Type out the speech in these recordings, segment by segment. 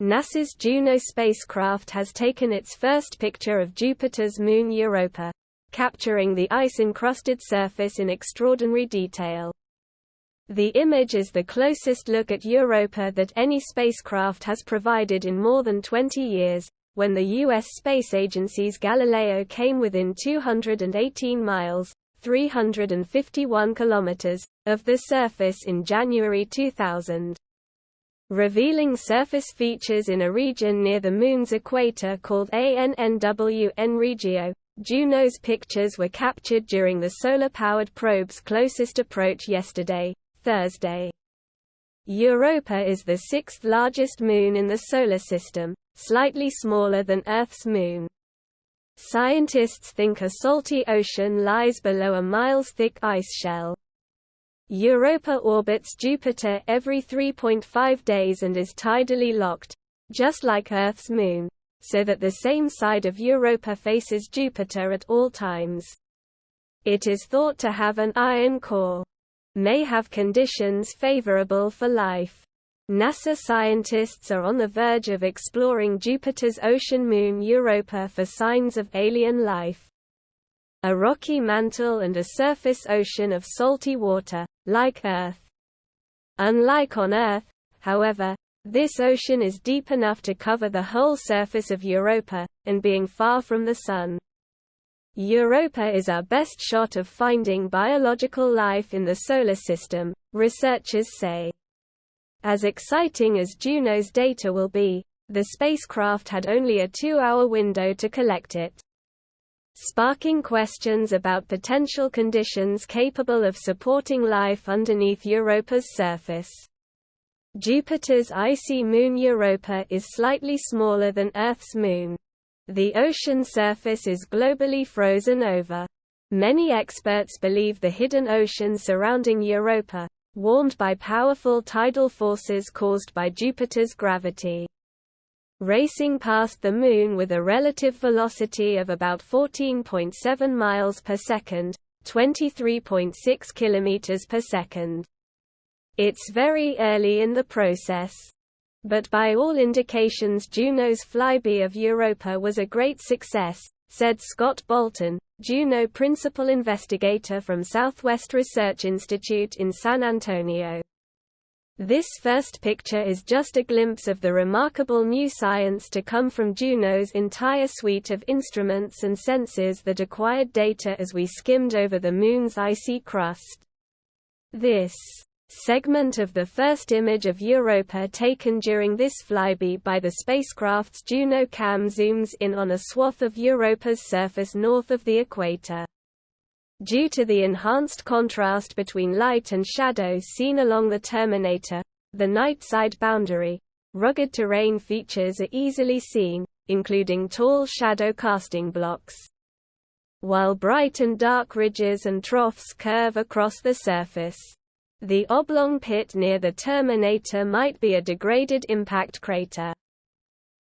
NASA's Juno spacecraft has taken its first picture of Jupiter's moon Europa, capturing the ice-encrusted surface in extraordinary detail. The image is the closest look at Europa that any spacecraft has provided in more than 20 years, when the U.S. Space Agency's Galileo came within 218 miles (351 kilometers) of the surface in January 2000. Revealing surface features in a region near the Moon's equator called ANNW Regio. Juno's pictures were captured during the solar-powered probe's closest approach yesterday, Thursday. Europa is the sixth largest moon in the Solar System, slightly smaller than Earth's moon. Scientists think a salty ocean lies below a miles-thick ice shell. Europa orbits Jupiter every 3.5 days and is tidally locked, just like Earth's moon, so that the same side of Europa faces Jupiter at all times. It is thought to have an iron core. May have conditions favorable for life. NASA scientists are on the verge of exploring Jupiter's ocean moon Europa for signs of alien life. A rocky mantle and a surface ocean of salty water, like Earth. Unlike on Earth, however, this ocean is deep enough to cover the whole surface of Europa, and being far from the Sun. Europa is our best shot of finding biological life in the Solar System, researchers say. As exciting as Juno's data will be, the spacecraft had only a 2-hour window to collect it, sparking questions about potential conditions capable of supporting life underneath Europa's surface. Jupiter's icy moon Europa is slightly smaller than Earth's moon. The ocean surface is globally frozen over. Many experts believe the hidden ocean surrounding Europa, warmed by powerful tidal forces caused by Jupiter's gravity, racing past the Moon with a relative velocity of about 14.7 miles per second, 23.6 kilometers per second. It's very early in the process. But by all indications Juno's flyby of Europa was a great success, said Scott Bolton, Juno principal investigator from Southwest Research Institute in San Antonio. This first picture is just a glimpse of the remarkable new science to come from Juno's entire suite of instruments and sensors that acquired data as we skimmed over the Moon's icy crust. This segment of the first image of Europa taken during this flyby by the spacecraft's Juno cam zooms in on a swath of Europa's surface north of the equator. Due to the enhanced contrast between light and shadow seen along the terminator, the night-side boundary, rugged terrain features are easily seen, including tall shadow casting blocks, while bright and dark ridges and troughs curve across the surface. The oblong pit near the terminator might be a degraded impact crater.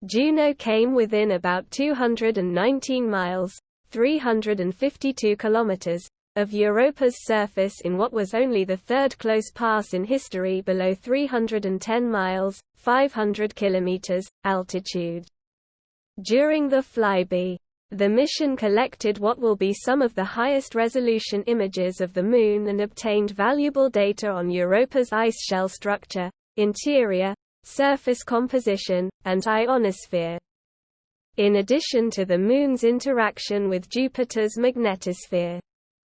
Juno came within about 219 miles, 352 kilometers, of Europa's surface in what was only the third close pass in history below 310 miles, 500 kilometers, altitude. During the flyby, the mission collected what will be some of the highest resolution images of the Moon and obtained valuable data on Europa's ice shell structure, interior, surface composition, and ionosphere, in addition to the Moon's interaction with Jupiter's magnetosphere.